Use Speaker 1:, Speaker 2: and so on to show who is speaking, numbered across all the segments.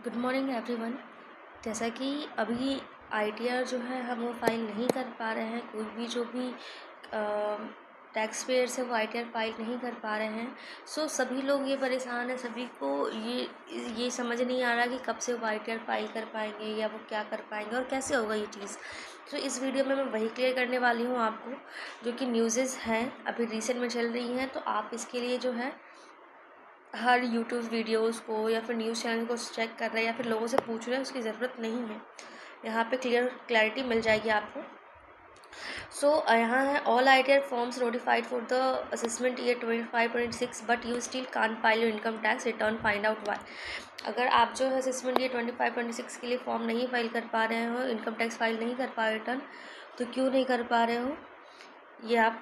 Speaker 1: Good morning everyone. जैसा कि अभी आईटीआर जो है हम वो फाइल नहीं कर पा रहे हैं, कोई भी जो भी टैक्स पेयर्स है वो आईटीआर फाइल नहीं कर पा रहे हैं। सो सभी लोग ये परेशान है, सभी को ये समझ नहीं आ रहा कि कब से वो आईटीआर फाइल कर पाएंगे या वो क्या कर पाएंगे और कैसे होगा ये चीज़। तो इस वीडियो में मैं वही क्लियर करने वाली हूँ आपको, जो कि न्यूज़ेज़ हैं अभी रिसेंट में चल रही हैं। तो आप इसके लिए जो है हर यूट्यूब वीडियोस को या फिर न्यूज़ चैनल को चेक कर रहे हैं या फिर लोगों से पूछ रहे हैं, उसकी ज़रूरत नहीं है। यहाँ पे क्लैरिटी मिल जाएगी आपको। सो यहाँ है all ITR forms notified for the assessment year 25-26 but you still can't file your income tax return, find out why. अगर आप जो है असेसमेंट ईयर 25-26 के लिए फॉर्म नहीं फाइल कर पा रहे हो, इनकम टैक्स फाइल नहीं कर पा रहे रिटर्न, तो क्यों नहीं कर पा रहे हो ये आप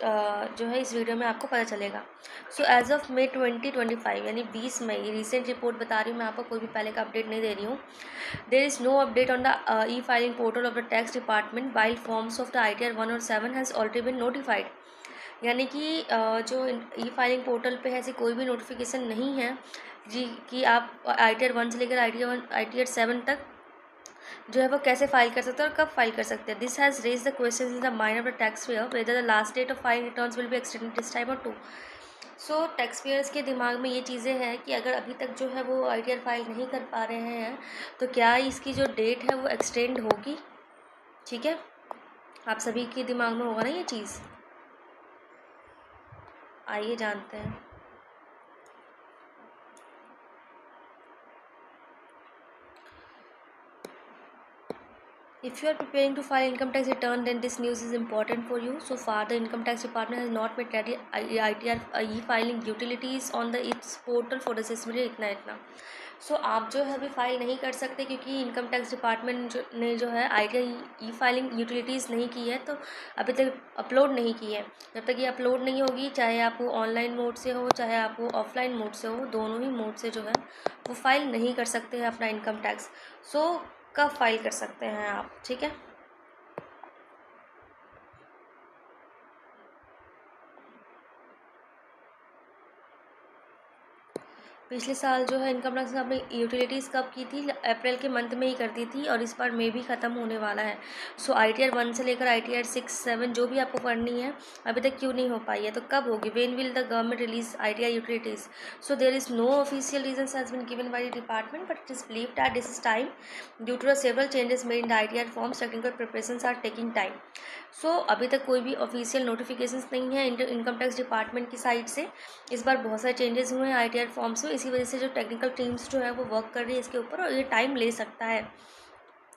Speaker 1: जो है इस वीडियो में आपको पता चलेगा। सो एज ऑफ मई 2025 यानी 20 मई, रिसेंट रिपोर्ट बता रही हूँ मैं आपको, कोई भी पहले का अपडेट नहीं दे रही हूँ। There is no update on the e filing portal of the tax department while forms of the ITR 1 और 7 हैज़ ऑलरेडी बिन नोटिफाइड। यानी कि जो ई फाइलिंग पोर्टल पे ऐसी कोई भी नोटिफिकेशन नहीं है जी कि आप आईटीआर 1 से लेकर आईटीआर 7 तक जो है वो कैसे फाइल कर सकते हैं और कब फाइल कर सकते हैं। This has raise the question in the mind of the tax payer whether the last date of file returns will be extended this time और टू। सो टैक्स पेयर्स के दिमाग में ये चीज़ें हैं कि अगर अभी तक जो है वो आईटीआर फाइल नहीं कर पा रहे हैं तो क्या इसकी जो डेट है वो एक्सटेंड होगी। ठीक है, आप सभी के दिमाग में होगा ना ये चीज़। आइए जानते हैं। If you are preparing to file income tax return, then this news is important for you. So far, the income tax department has not made ready ITR e-filing utilities on the its portal for assessment इतना। सो आप जो है अभी file नहीं कर सकते क्योंकि income tax department ने जो है आईटीआर ई फाइलिंग यूटिलिटीज़ नहीं की है, तो अभी तक अपलोड नहीं की है। जब तक ये अपलोड नहीं होगी, चाहे आपको ऑनलाइन मोड से हो चाहे आपको ऑफलाइन मोड से हो, दोनों ही मोड से जो है वो फाइल नहीं कर सकते हैं अपना इनकम टैक्स। सो कब फाइल कर सकते हैं आप, ठीक है। पिछले साल जो है इनकम टैक्स आपने यूटिलिटीज़ कब की थी? अप्रैल के मंथ में ही कर दी थी और इस बार मई भी ख़त्म होने वाला है। सो आईटीआर 1 से लेकर आईटीआर 6-7 जो भी आपको करनी है अभी तक क्यों नहीं हो पाई है, तो कब होगी? When will the government release ITR utilities? So there is no official reason has been given by the department but it is believed that this is time due to the several changes made in the ITR forms, technical preparations are taking time. So अभी तक कोई भी official notifications नहीं है income tax department की side से। इस बार बहुत सारे चेंजेस हुए हैं आईटीआर फॉर्म्स में, इसी वजह से जो टेक्निकल टीम्स जो है वो वर्क कर रही है इसके ऊपर, और ये टाइम ले सकता है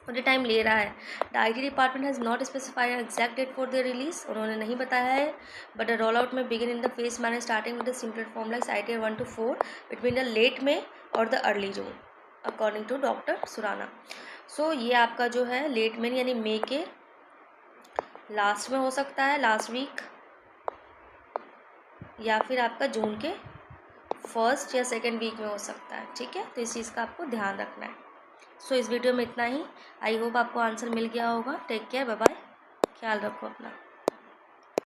Speaker 1: और ये टाइम ले रहा है। The I T department has not specified exact date for the release, उन्होंने नहीं बताया है, but the roll out may begin in the phase manner starting with the simple form like ITR 1 to 4 between the late May और the early June according to doctor Surana. So ये आपका जो है late में यानी मई के लास्ट में हो सकता है, लास्ट वीक, या फिर आपका जून के फर्स्ट या सेकेंड वीक में हो सकता है। ठीक है, तो इस चीज़ का आपको ध्यान रखना है। सो इस वीडियो में इतना ही। आई होप आपको आंसर मिल गया होगा। टेक केयर, बाय बाय, ख्याल रखो अपना।